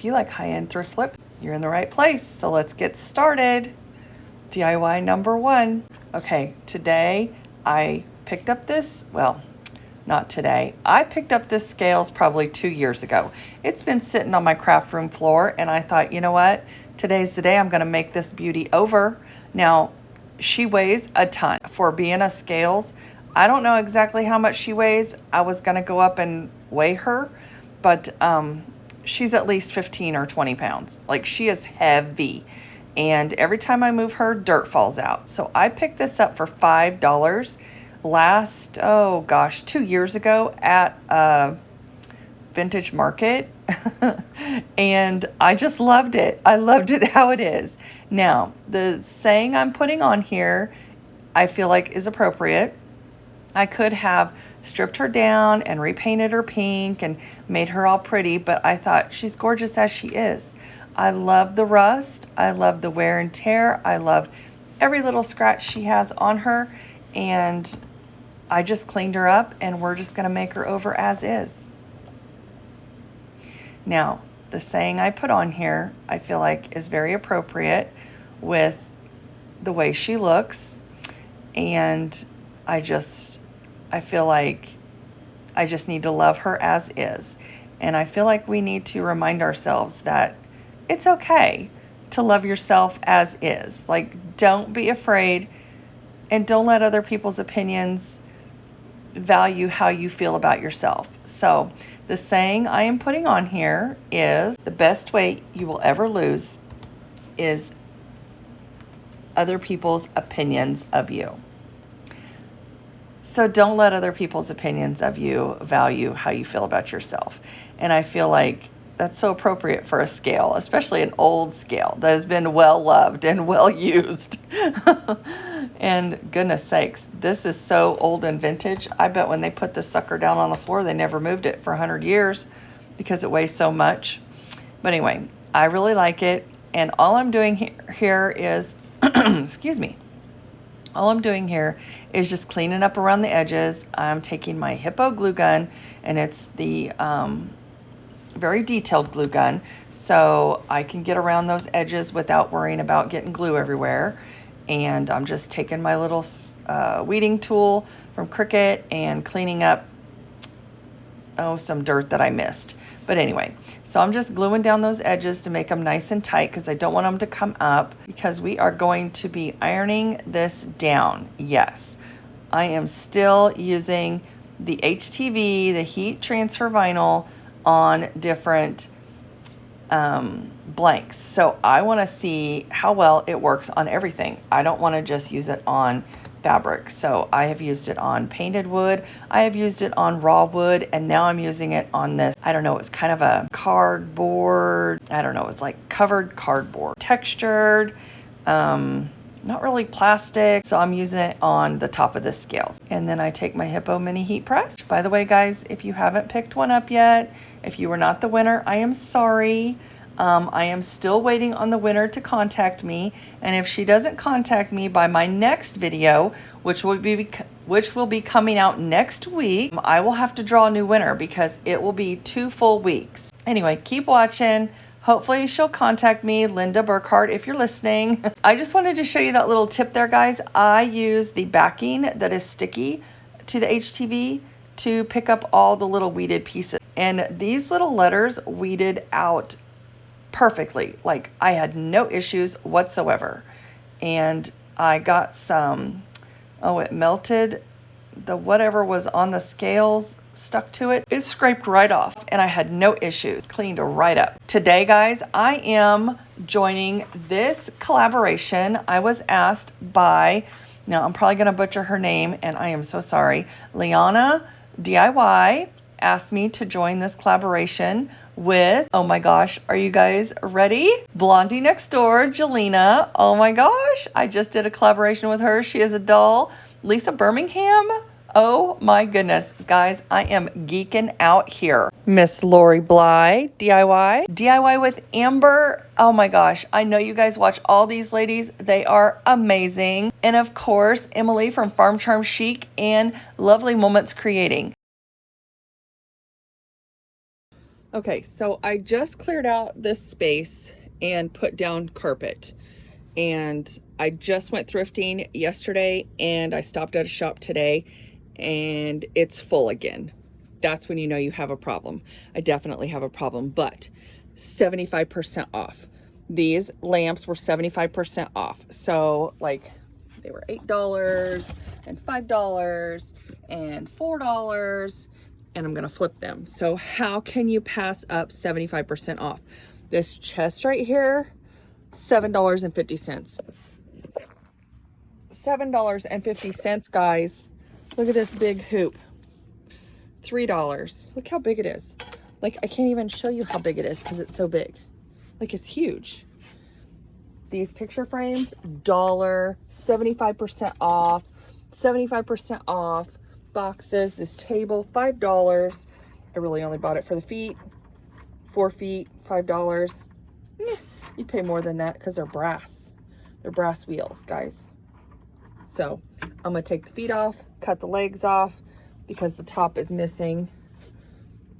you like high-end thrift flips, you're in the right place. So let's get started. DIY number 1. Okay, today I picked up this, well, not today. I picked up this scales probably 2 years ago. It's been sitting on my craft room floor, and I thought, you know what? Today's the day I'm going to make this beauty over. Now, she weighs a ton. For being a scales, I don't know exactly how much she weighs. I was going to go up and weigh her, but she's at least 15 or 20 pounds. Like, she is heavy. And every time I move her, dirt falls out. So I picked this up for $5 last, 2 years ago at a vintage market. And I just loved it. I loved it how it is. Now, the saying I'm putting on here, I feel like is appropriate. I could have stripped her down and repainted her pink and made her all pretty, but I thought she's gorgeous as she is. I love the rust. I love the wear and tear. I love every little scratch she has on her, and I just cleaned her up, and we're just going to make her over as is. Now, the saying I put on here, I feel like is very appropriate with the way she looks, and I feel like I just need to love her as is. And I feel like we need to remind ourselves that it's okay to love yourself as is. Like, don't be afraid, and don't let other people's opinions value how you feel about yourself. So the saying I am putting on here is, the best weight you will ever lose is other people's opinions of you. So don't let other people's opinions of you value how you feel about yourself. And I feel like that's so appropriate for a scale, especially an old scale that has been well loved and well used. And goodness sakes, this is so old and vintage. I bet when they put this sucker down on the floor, they never moved it for 100 years because it weighs so much. But anyway, I really like it. And all I'm doing here is, excuse me. All I'm doing here is just cleaning up around the edges. I'm taking my Hippo glue gun, and it's the very detailed glue gun, so I can get around those edges without worrying about getting glue everywhere. And I'm just taking my little weeding tool from Cricut and cleaning up some dirt that I missed. But anyway, so I'm just gluing down those edges to make them nice and tight because I don't want them to come up, because we are going to be ironing this down. Yes, I am still using the HTV, the heat transfer vinyl, on different blanks. So I want to see how well it works on everything. I don't want to just use it on fabric. So I have used it on painted wood. I have used it on raw wood, and now I'm using it on this. I don't know, it's kind of a cardboard. I don't know, it's like covered cardboard, textured, not really plastic. So I'm using it on the top of the scales. And then I take my Hippo mini heat press. By the way, guys, if you haven't picked one up yet, if you were not the winner, I am sorry. I am still waiting on the winner to contact me. And if she doesn't contact me by my next video, which will be coming out next week, I will have to draw a new winner because it will be 2 full weeks. Anyway, keep watching. Hopefully she'll contact me, Linda Burkhart, if you're listening. I just wanted to show you that little tip there, guys. I use the backing that is sticky to the HTV to pick up all the little weeded pieces. And these little letters weeded out perfectly. Like, I had no issues whatsoever. And I got some, it melted. The whatever was on the scales stuck to it. It scraped right off, and I had no issues. Cleaned right up. Today, guys, I am joining this collaboration. I was asked by, now I'm probably going to butcher her name, and I am so sorry. Liana DIY asked me to join this collaboration with, oh my gosh, are you guys ready? Blondie next door, Jelena. Oh my gosh, I just did a collaboration with her. She is a doll. Lisa Birmingham. Oh my goodness, guys, I am geeking out here. Miss Lori Bly, DIY with Amber. Oh my gosh, I know you guys watch all these ladies. They are amazing. And of course, Emily from Farm Charm Chic and Lovely Moments Creating. Okay, so I just cleared out this space and put down carpet. And I just went thrifting yesterday and I stopped at a shop today and it's full again. That's when you know you have a problem. I definitely have a problem, but 75% off. These lamps were 75% off. So like they were $8 and $5 and $4, and I'm gonna flip them. So how can you pass up 75% off? This chest right here, $7.50. $7.50, guys. Look at this big hoop. $3. Look how big it is. Like, I can't even show you how big it is because it's so big. Like, it's huge. These picture frames, $1, 75% off, 75% off. Boxes, this table, $5. I really only bought it for the feet. 4 feet, $5. You'd pay more than that because they're brass. They're brass wheels, guys. So I'm gonna take the feet off, cut the legs off because the top is missing.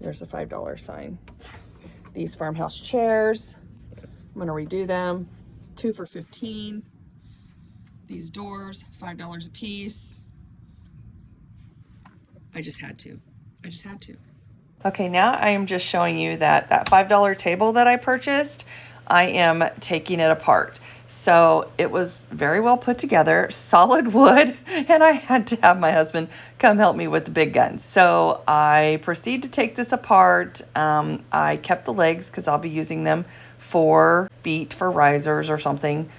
There's a $5 sign. These Farmhouse chairs, I'm gonna redo them. 2 for $15. These doors, $5 a piece. I just had to. Okay, now I am just showing you that $5 table that I purchased, I am taking it apart. So it was very well put together, solid wood, and I had to have my husband come help me with the big guns. So I proceed to take this apart. I kept the legs because I'll be using them for feet, for risers or something.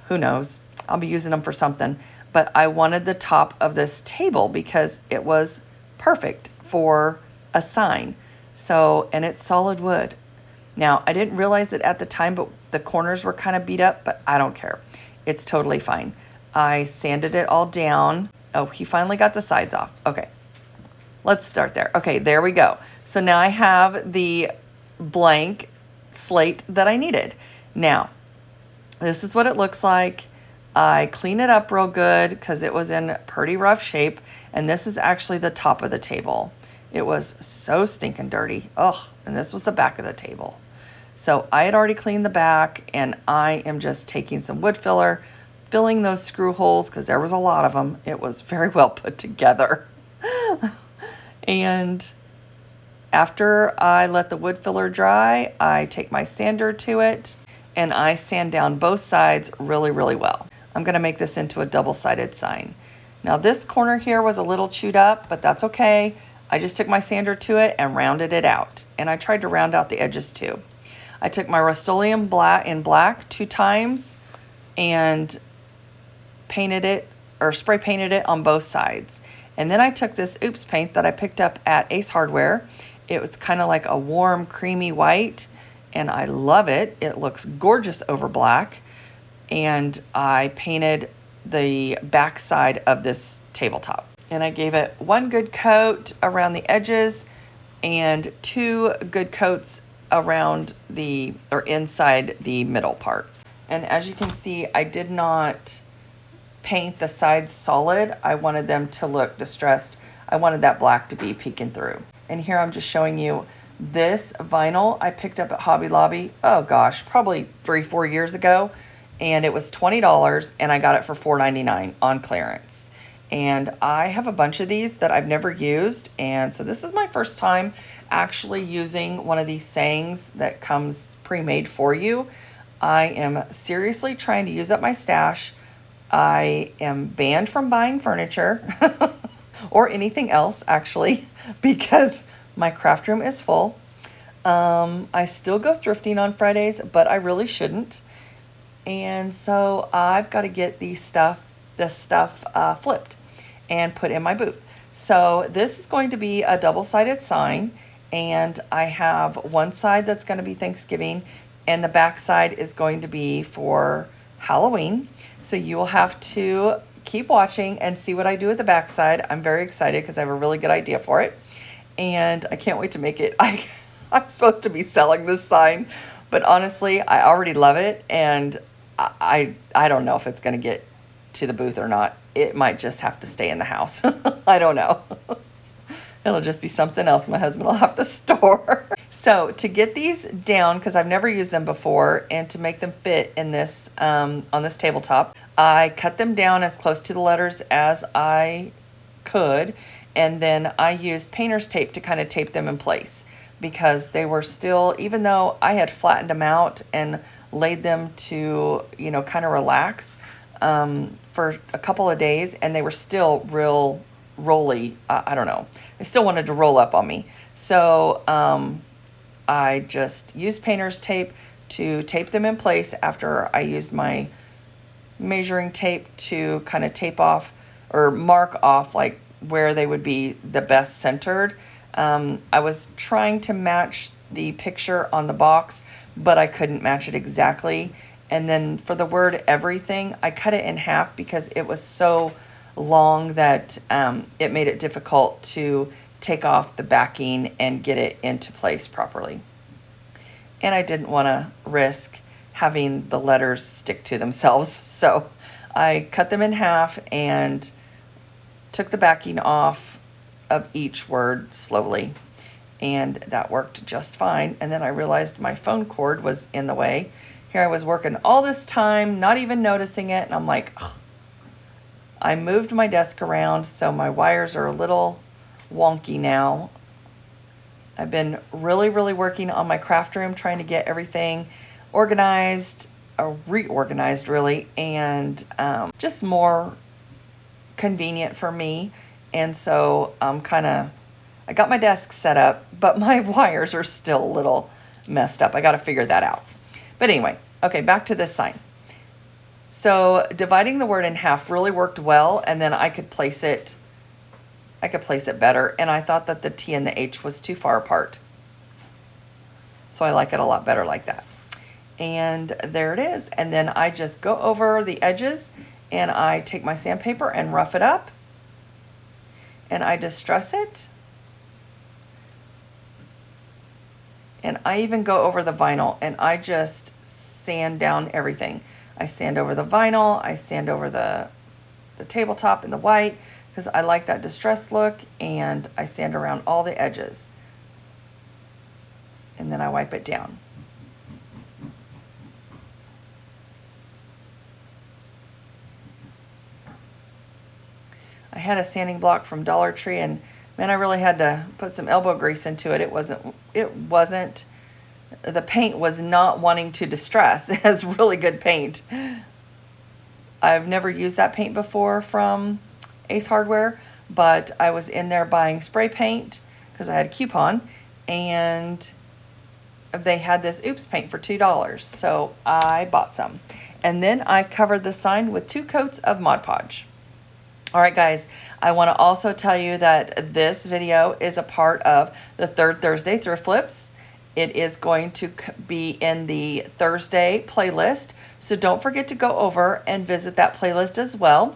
Who knows? I'll be using them for something. But I wanted the top of this table because it was perfect for a sign. So, and it's solid wood. Now, I didn't realize it at the time, but the corners were kind of beat up, but I don't care. It's totally fine. I sanded it all down. Oh, he finally got the sides off. Okay, let's start there. Okay, there we go. So now I have the blank slate that I needed. Now, this is what it looks like. I clean it up real good because it was in pretty rough shape. And this is actually the top of the table. It was so stinking dirty. Oh, and this was the back of the table. So I had already cleaned the back and I am just taking some wood filler, filling those screw holes because there was a lot of them. It was very well put together. And after I let the wood filler dry, I take my sander to it and I sand down both sides really, really well. I'm going to make this into a double-sided sign. Now this corner here was a little chewed up, but that's okay. I just took my sander to it and rounded it out. And I tried to round out the edges too. I took my Rust-Oleum black in black 2 times and painted it or spray painted it on both sides. And then I took this Oops paint that I picked up at Ace Hardware. It was kind of like a warm, creamy white, and I love it. It looks gorgeous over black. And I painted the back side of this tabletop. And I gave it 1 good coat around the edges and 2 good coats around the, or inside the middle part. And as you can see, I did not paint the sides solid. I wanted them to look distressed. I wanted that black to be peeking through. And here I'm just showing you this vinyl I picked up at Hobby Lobby. Oh gosh, probably 3-4 years ago. And it was $20 and I got it for $4.99 on clearance. And I have a bunch of these that I've never used. And so this is my first time actually using one of these sayings that comes pre-made for you. I am seriously trying to use up my stash. I am banned from buying furniture or anything else actually because my craft room is full. I still go thrifting on Fridays, but I really shouldn't. And so I've got to get this stuff flipped and put in my booth. So this is going to be a double-sided sign, and I have one side that's going to be Thanksgiving and the back side is going to be for Halloween. So you will have to keep watching and see what I do with the back side. I'm very excited because I have a really good idea for it, and I can't wait to make it. I'm supposed to be selling this sign, but honestly, I already love it, and I don't know if it's going to get to the booth or not. It might just have to stay in the house. I don't know. It'll just be something else my husband will have to store. So to get these down, because I've never used them before, and to make them fit in this on this tabletop, I cut them down as close to the letters as I could, and then I used painter's tape to kind of tape them in place, because they were still, even though I had flattened them out and laid them to, you know, kind of relax for a couple of days, and they were still real rolly. I don't know. They still wanted to roll up on me. So I just used painter's tape to tape them in place after I used my measuring tape to kind of tape off or mark off like where they would be the best centered. I was trying to match the picture on the box, but I couldn't match it exactly. And then for the word everything, I cut it in half because it was so long that it made it difficult to take off the backing and get it into place properly. And I didn't want to risk having the letters stick to themselves. So I cut them in half and took the backing off of each word slowly. And that worked just fine. And then I realized my phone cord was in the way. Here I was working all this time, not even noticing it. And I'm like, ugh. I moved my desk around, so my wires are a little wonky now. I've been really working on my craft room, trying to get everything organized, or reorganized really, and just more convenient for me. And so I got my desk set up, but my wires are still a little messed up. I got to figure that out. But anyway, okay, back to this sign. So dividing the word in half really worked well, and then I could place it better, and I thought that the T and the H was too far apart. So I like it a lot better like that. And there it is. And then I just go over the edges, and I take my sandpaper and rough it up, and I distress it. And I even go over the vinyl, and I just sand down everything. I sand over the vinyl, I sand over the tabletop in the white, because I like that distressed look, and I sand around all the edges. And then I wipe it down. I had a sanding block from Dollar Tree, and man, I really had to put some elbow grease into it. It wasn't, the paint was not wanting to distress. It has really good paint. I've never used that paint before from Ace Hardware, but I was in there buying spray paint because I had a coupon, and they had this oops paint for $2. So I bought some. And then I covered the sign with 2 coats of Mod Podge. All right, guys, I want to also tell you that this video is a part of the Third Thursday Thrift Flips. It is going to be in the Thursday playlist, so don't forget to go over and visit that playlist as well.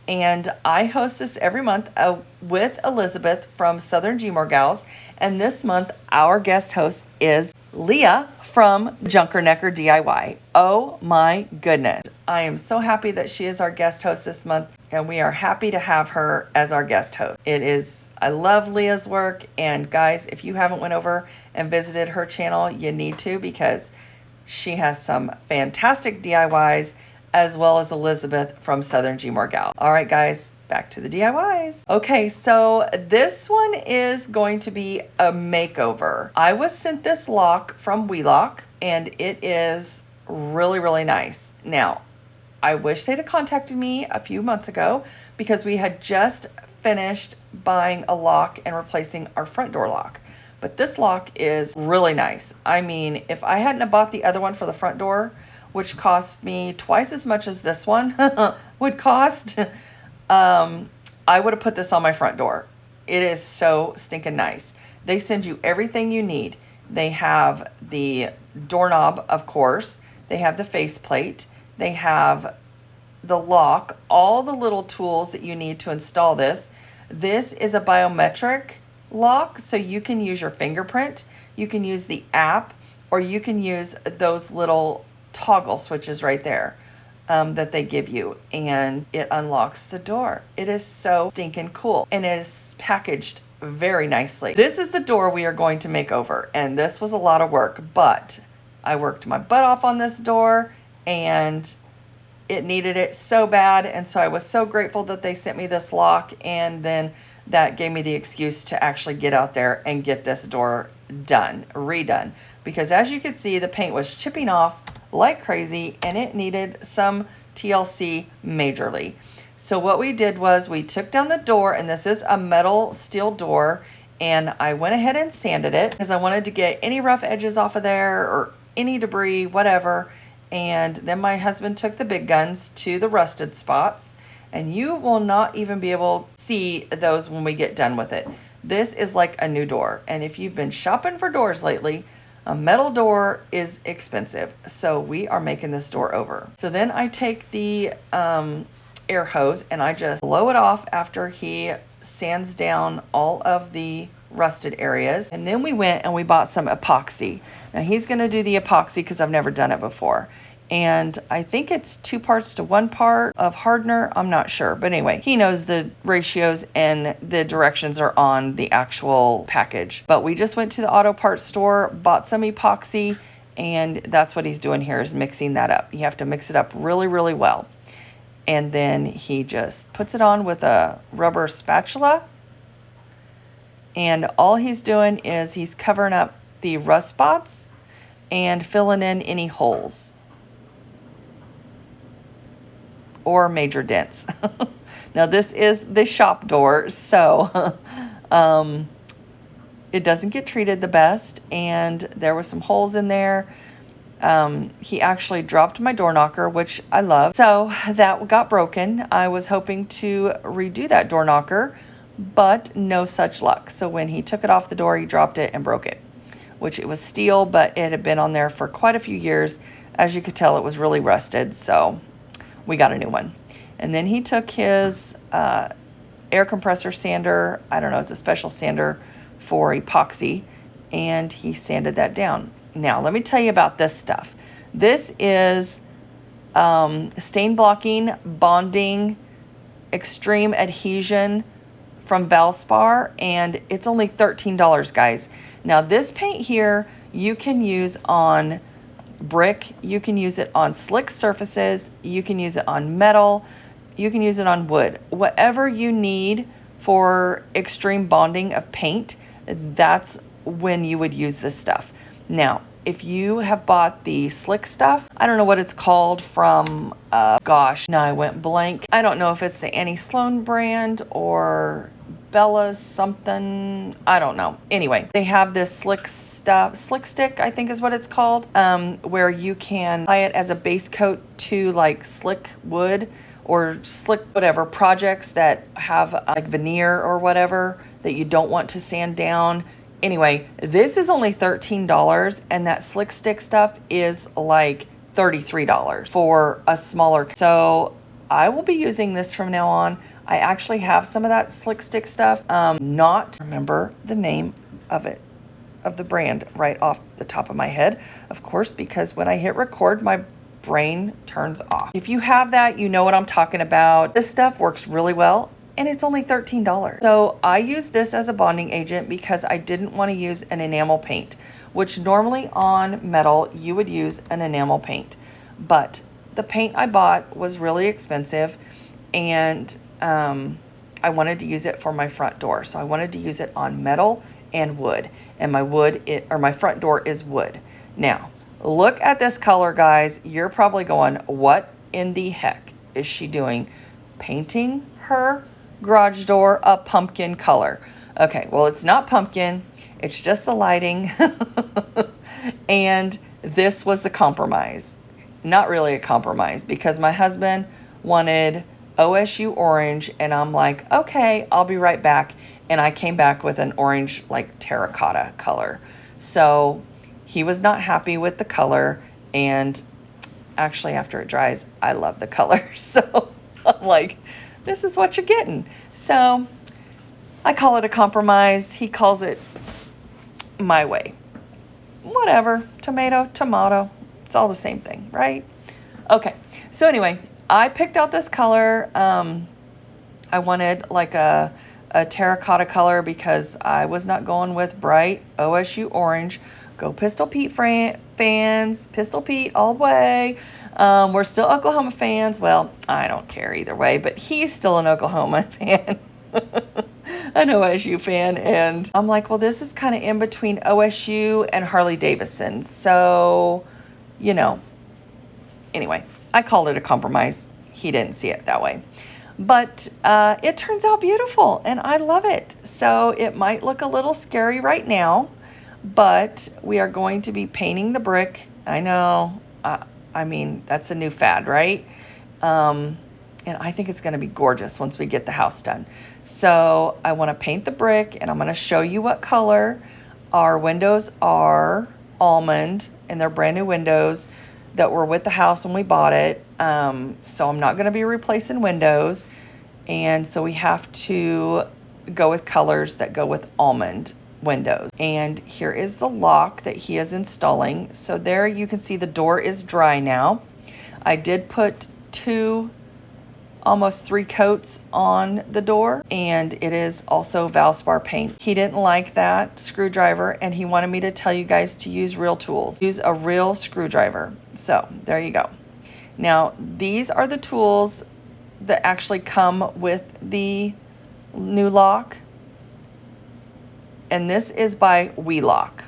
And I host this every month with Elizabeth from Southern Gmore Gals, and this month our guest host is Leah from Junkernecker DIY. Oh my goodness. I am so happy that she is our guest host this month, and we are happy to have her as our guest host. I love Leah's work, and guys, if you haven't went over and visited her channel, you need to, because she has some fantastic DIYs, as well as Elizabeth from Southern Gmore Gal. All right, guys, back to the DIYs. Okay, so this one is going to be a makeover. I was sent this lock from Welock, and it is really nice. Now, I wish they'd have contacted me a few months ago, because we had just finished buying a lock and replacing our front door lock. But this lock is really nice. I mean, if I hadn't have bought the other one for the front door, which cost me twice as much as this one would cost, I would have put this on my front door. It is so stinking nice. They send you everything you need. They have the doorknob, of course. They have the faceplate. They have the lock, all the little tools that you need to install this. This is a biometric lock, so you can use your fingerprint, you can use the app, or you can use those little toggle switches right there that they give you, and it unlocks the door. It is so stinking cool, and it is packaged very nicely. This is the door we are going to make over, and this was a lot of work, but I worked my butt off on this door, and it needed it so bad, and so I was so grateful that they sent me this lock, and then that gave me the excuse to actually get out there and get this door redone, because as you can see, the paint was chipping off like crazy, and it needed some TLC majorly. So what we did was we took down the door, and this is a metal steel door, and I went ahead and sanded it because I wanted to get any rough edges off of there or any debris, whatever. And then my husband took the big guns to the rusted spots, and you will not even be able to see those when we get done with it. This is like a new door, and if you've been shopping for doors lately, a metal door is expensive. So we are making this door over. So then I take the air hose and I just blow it off after he sands down all of the rusted areas. And then we went and we bought some epoxy. Now he's going to do the epoxy because I've never done it before. And I think it's 2 parts to 1 part of hardener. I'm not sure. But anyway, he knows the ratios and the directions are on the actual package. But we just went to the auto parts store, bought some epoxy, and that's what he's doing here is mixing that up. You have to mix it up really, really well. And then he just puts it on with a rubber spatula. And all he's doing is he's covering up the rust spots and filling in any holes or major dents. Now this is the shop door, so it doesn't get treated the best, and there was some holes in there. He actually dropped my door knocker, which I love. So that got broken. I was hoping to redo that door knocker, but no such luck. So when he took it off the door, he dropped it and broke it, which it was steel, but it had been on there for quite a few years. As you could tell, it was really rusted. So we got a new one. And then he took his air compressor sander. I don't know, it's a special sander for epoxy, and he sanded that down. Now, let me tell you about this stuff. This is stain blocking, bonding, extreme adhesion from Valspar, and it's only $13, guys. Now, this paint here, you can use on brick, you can use it on slick surfaces, you can use it on metal, you can use it on wood. Whatever you need for extreme bonding of paint, that's when you would use this stuff. Now, if you have bought the slick stuff, I don't know what it's called from, gosh, now I went blank. I don't know if it's the Annie Sloan brand or Bella's something, I don't know. Anyway, they have this slick stick, I think is what it's called, where you can apply it as a base coat to like slick wood or slick whatever projects that have like veneer or whatever that you don't want to sand down. Anyway, this is only $13, and that slick stick stuff is like $33 for a smaller. So I will be using this from now on. I actually have some of that slick stick stuff. Not remember the name of it, of the brand right off the top of my head, of course, because when I hit record, my brain turns off. If you have that, you know what I'm talking about. This stuff works really well, and it's only $13. So I use this as a bonding agent because I didn't want to use an enamel paint, which normally on metal you would use an enamel paint. But the paint I bought was really expensive, and I wanted to use it for my front door. So I wanted to use it on metal and wood, and my front door is wood. Now, look at this color, guys. You're probably going, what in the heck is she doing? Painting her garage door a pumpkin color. Okay, well, it's not pumpkin. It's just the lighting. And this was the compromise. Not really a compromise, because my husband wanted OSU orange, and I'm like, okay, I'll be right back. And I came back with an orange, like terracotta color. So he was not happy with the color, and actually after it dries, I love the color. So I'm like, this is what you're getting. So I call it a compromise. He calls it my way. Whatever, tomato, tomato, it's all the same thing, right? Okay, so anyway, I picked out this color. I wanted like a a terracotta color because I was not going with bright OSU orange. Go Pistol Pete fans, Pistol Pete all the way. We're still Oklahoma fans. Well, I don't care either way, but he's still an Oklahoma fan. An OSU fan. And I'm like, well, this is kind of in between OSU and Harley Davidson. So, you know, anyway, I called it a compromise. He didn't see it that way. But it turns out beautiful, and I love it. So it might look a little scary right now, but we are going to be painting the brick. I know, I mean, that's a new fad, right? And I think it's going to be gorgeous once we get the house done. So I want to paint the brick, and I'm going to show you what color. Our windows are almond, and they're brand new windows that were with the house when we bought it. So I'm not going to be replacing windows. And so we have to go with colors that go with almond windows. And here is the lock that he is installing. So there you can see the door is dry now. I did put almost 3 coats on the door, and it is also Valspar paint. He didn't like that screwdriver, and he wanted me to tell you guys to use real tools. Use a real screwdriver. So there you go. Now these are the tools that actually come with the new lock, and this is by Welock,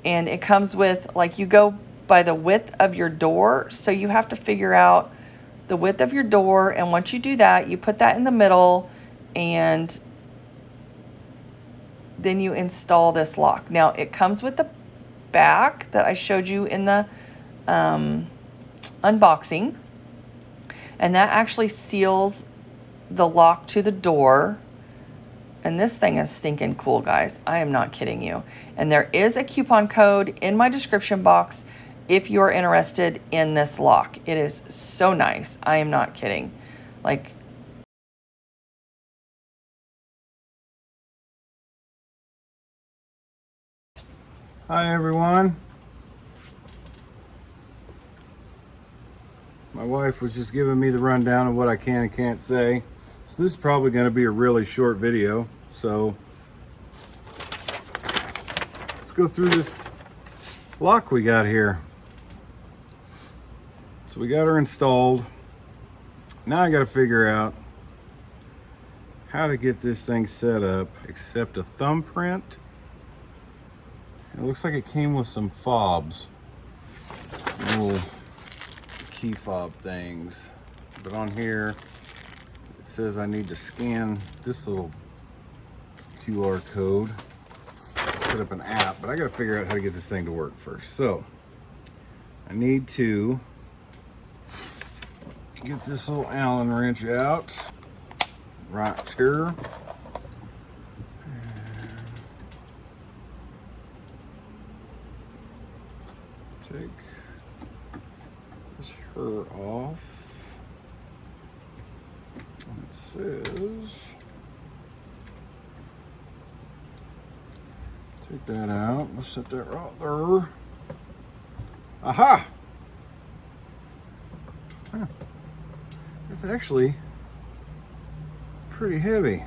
and it comes with, like, you go by the width of your door, so you have to figure out the width of your door, and once you do that, you put that in the middle, and then you install this lock. Now it comes with the back that I showed you in the unboxing, and that actually seals the lock to the door. And this thing is stinking cool, guys. I am not kidding you. And there is a coupon code in my description box if you're interested in this lock. It is so nice. I am not kidding. Like, hi everyone. My wife was just giving me the rundown of what I can and can't say. So this is probably going to be a really short video. So let's go through this lock we got here. So we got her installed. Now I got to figure out how to get this thing set up. Accept a thumbprint. It looks like it came with some fobs. Some little key fob things. But on here, it says I need to scan this little QR code to set up an app. But I got to figure out how to get this thing to work first. So I need to get this little Allen wrench out right here. Take this her off. It says, take that out. Let's set that right there. Aha! Huh. It's actually pretty heavy.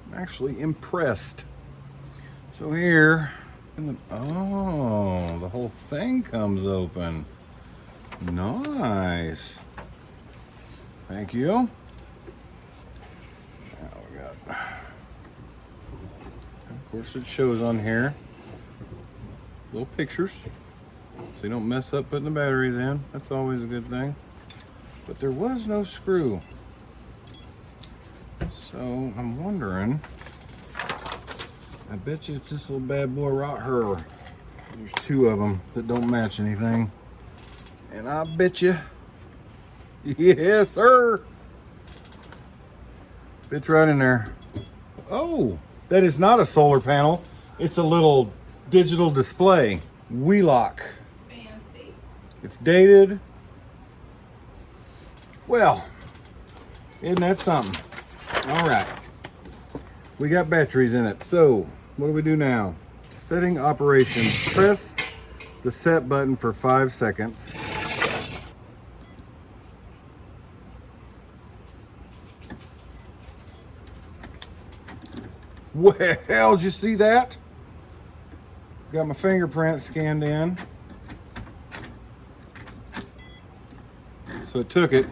I'm actually impressed. So here, oh, the whole thing comes open. Nice. Thank you. Now we got, of course it shows on here little pictures so you don't mess up putting the batteries in. That's always a good thing. But there was no screw. So I'm wondering, I bet you it's this little bad boy right here. There's 2 of them that don't match anything. And I bet you, yes sir, fits right in there. Oh, that is not a solar panel. It's a little digital display. Welock. fancy. It's dated. Well, isn't that something? All right. We got batteries in it. So what do we do now? Setting operations. Press the set button for 5 seconds. Well, did you see that? Got my fingerprint scanned in. So it took it.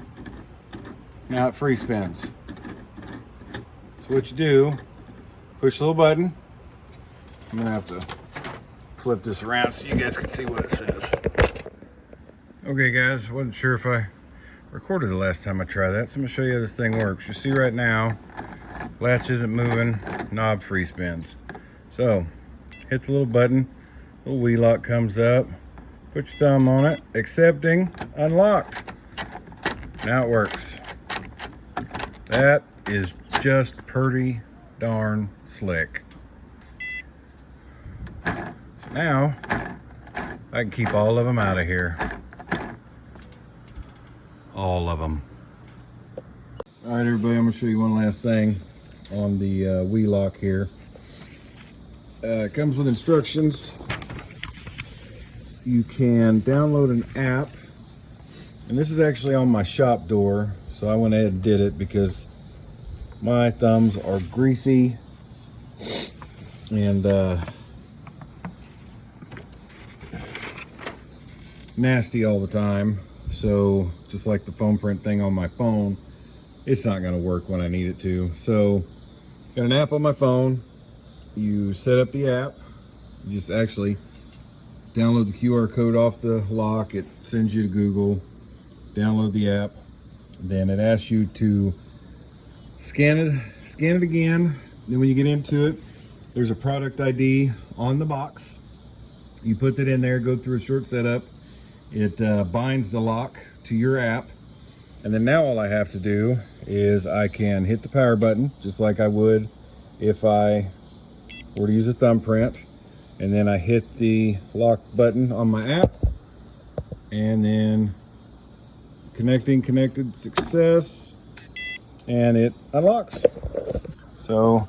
Now it free spins. So what you do, push the little button. I'm gonna have to flip this around so you guys can see what it says. Okay guys, I wasn't sure if I recorded the last time I tried that, so I'm gonna show you how this thing works. You see right now, latch isn't moving, knob free spins. So, hit the little button, little Welock comes up, put your thumb on it, accepting, unlocked. Now it works. That is just pretty darn slick. So now, I can keep all of them out of here. All of them. All right, everybody, I'm gonna show you one last thing on the Welock here. It comes with instructions. You can download an app, and this is actually on my shop door, so I went ahead and did it because my thumbs are greasy and nasty all the time. So just like the foam print thing on my phone, it's not going to work when I need it to. So got an app on my phone. You set up the app. You just actually download the QR code off the lock. It sends you to Google. Download the app. Then it asks you to scan it again. Then when you get into it, there's a product ID on the box. You put that in there, go through a short setup. It binds the lock to your app. And then now all I have to do is I can hit the power button just like I would if I were to use a thumbprint. And then I hit the lock button on my app. And then connected, success. And it unlocks. So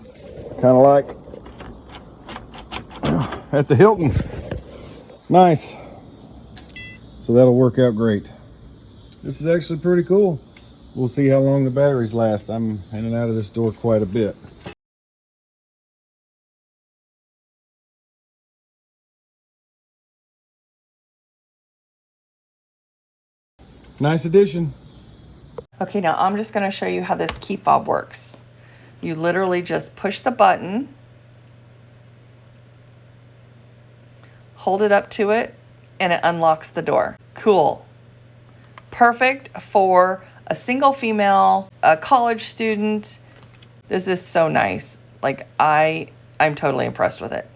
kind of like at the Hilton. Nice. So that'll work out great. This is actually pretty cool. We'll see how long the batteries last. I'm in and out of this door quite a bit. Nice addition. Okay, now I'm just going to show you how this key fob works. You literally just push the button, hold it up to it, and it unlocks the door. Cool. Perfect for a single female, a college student. This is so nice. Like I'm totally impressed with it.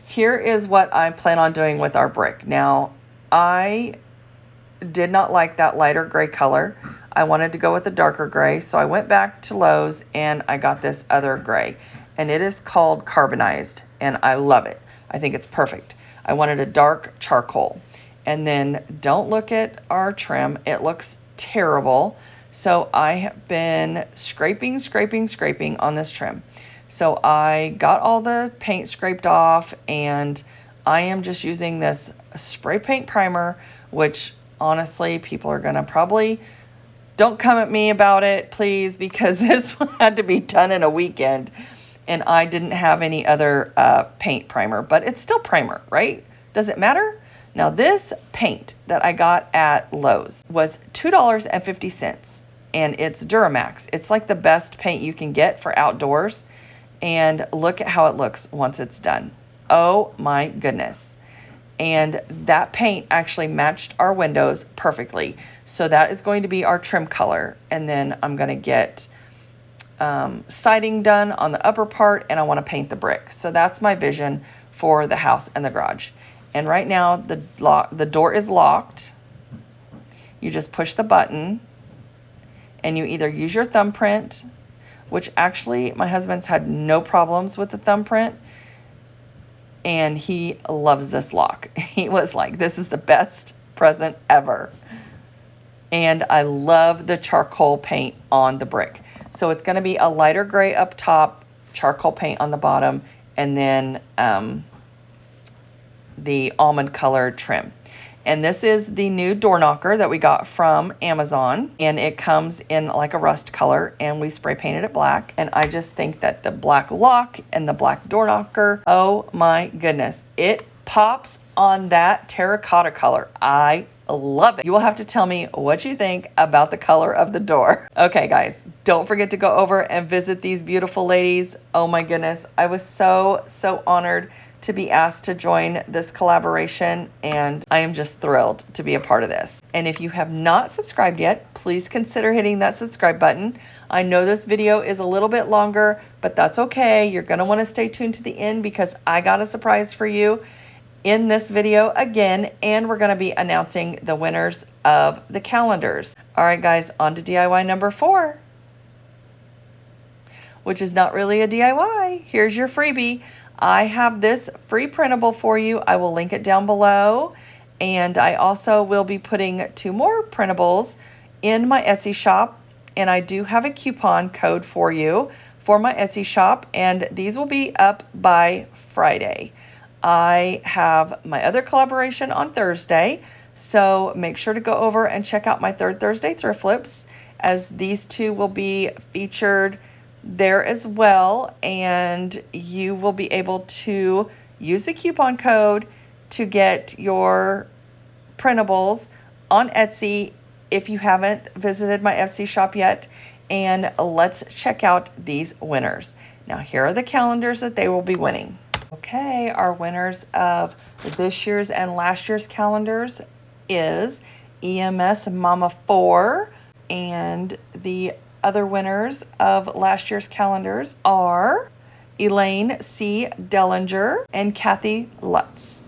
Here is what I plan on doing with our brick. Now, I did not like that lighter gray color. I wanted to go with a darker gray, so I went back to Lowe's and I got this other gray, and it is called Carbonized, and I love it. I think it's perfect. I wanted a dark charcoal. And then don't look at our trim. It looks terrible. So I have been scraping on this trim. So I got all the paint scraped off, and I am just using this spray paint primer, which honestly, people are gonna probably, don't come at me about it, please, because this one had to be done in a weekend, and I didn't have any other paint primer, but it's still primer, right? Does it matter? Now this paint that I got at Lowe's was $2.50, and it's Duramax. It's like the best paint you can get for outdoors, and look at how it looks once it's done. Oh my goodness. And that paint actually matched our windows perfectly. So that is going to be our trim color. And then I'm going to get siding done on the upper part, and I want to paint the brick. So that's my vision for the house and the garage. And right now the door is locked. You just push the button, and you either use your thumbprint, which actually my husband's had no problems with the thumbprint, and he loves this lock. He was like, this is the best present ever. And I love the charcoal paint on the brick. So it's going to be a lighter gray up top, charcoal paint on the bottom, and then the almond color trim. And this is the new door knocker that we got from Amazon, and it comes in like a rust color, and we spray painted it black. And I just think that the black lock and the black door knocker, oh my goodness, it pops on that terracotta color. I love it. You will have to tell me what you think about the color of the door. Okay guys, don't forget to go over and visit these beautiful ladies. Oh my goodness, I was so honored to be asked to join this collaboration, and I am just thrilled to be a part of this. And if you have not subscribed yet, please consider hitting that subscribe button. I know this video is a little bit longer, but that's okay. You're going to want to stay tuned to the end because I got a surprise for you in this video again, and we're going to be announcing the winners of the calendars. All right guys, on to DIY number 4, which is not really a DIY. Here's your freebie. I have this free printable for you. I will link it down below. And I also will be putting 2 more printables in my Etsy shop. And I do have a coupon code for you for my Etsy shop. And these will be up by Friday. I have my other collaboration on Thursday. So make sure to go over and check out my Third Thursday Thrift Flips, as these 2 will be featured there as well, and you will be able to use the coupon code to get your printables on Etsy if you haven't visited my Etsy shop yet. And let's check out these winners. Now here are the calendars that they will be winning. Okay, our winners of this year's and last year's calendars is EMS Mama 4, and the other winners of last year's calendars are Elaine C. Dellinger and Kathy Lutz.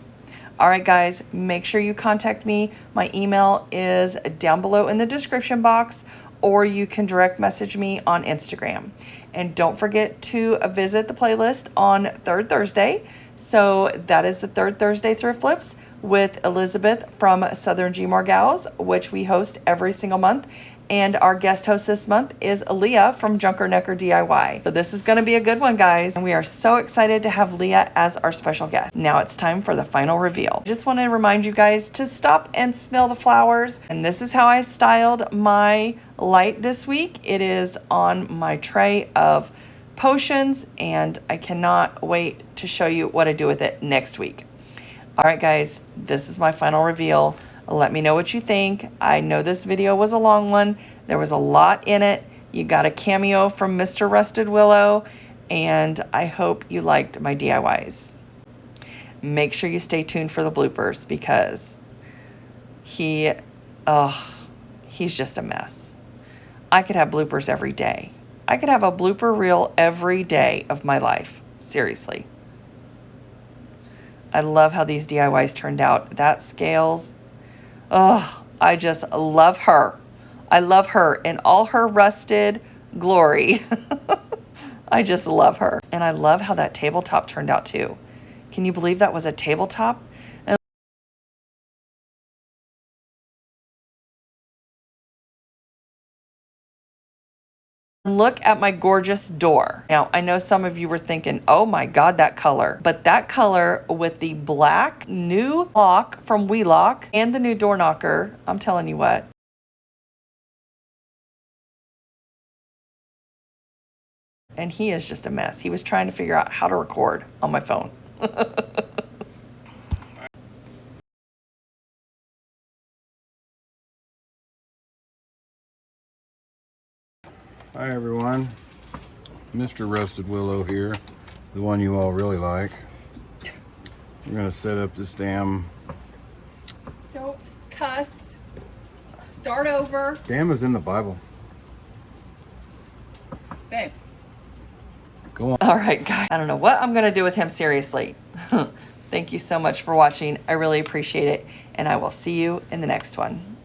All right, guys, make sure you contact me. My email is down below in the description box, or you can direct message me on Instagram. And don't forget to visit the playlist on Third Thursday. So that is the Third Thursday Thrift Flips with Elizabeth from Southern Gmore Gals, which we host every single month. And our guest host this month is Leah from Junker Necker DIY. So this is going to be a good one, guys. And we are so excited to have Leah as our special guest. Now it's time for the final reveal. Just want to remind you guys to stop and smell the flowers. And this is how I styled my light this week. It is on my tray of potions, and I cannot wait to show you what I do with it next week. All right, guys, this is my final reveal. Let me know what you think. I know this video was a long one. There was a lot in it. You got a cameo from Mr. Rusted Willow, and I hope you liked my DIYs. Make sure you stay tuned for the bloopers, because he's just a mess. I could have bloopers every day. I could have a blooper reel every day of my life. Seriously. I love how these DIYs turned out. That scales. Oh, I just love her. I love her in all her rusted glory. I just love her. And I love how that tabletop turned out too. Can you believe that was a tabletop? And look at my gorgeous door. Now, I know some of you were thinking, oh my God, that color. But that color with the black new lock from Welock and the new door knocker, I'm telling you what. And he is just a mess. He was trying to figure out how to record on my phone. Hi everyone, Mr. Rusted Willow here, the one you all really like. We're gonna set up this damn... Don't cuss. Start over. Damn is in the Bible. Babe. Go on. All right, guys. I don't know what I'm going to do with him, seriously. Thank you so much for watching. I really appreciate it, and I will see you in the next one.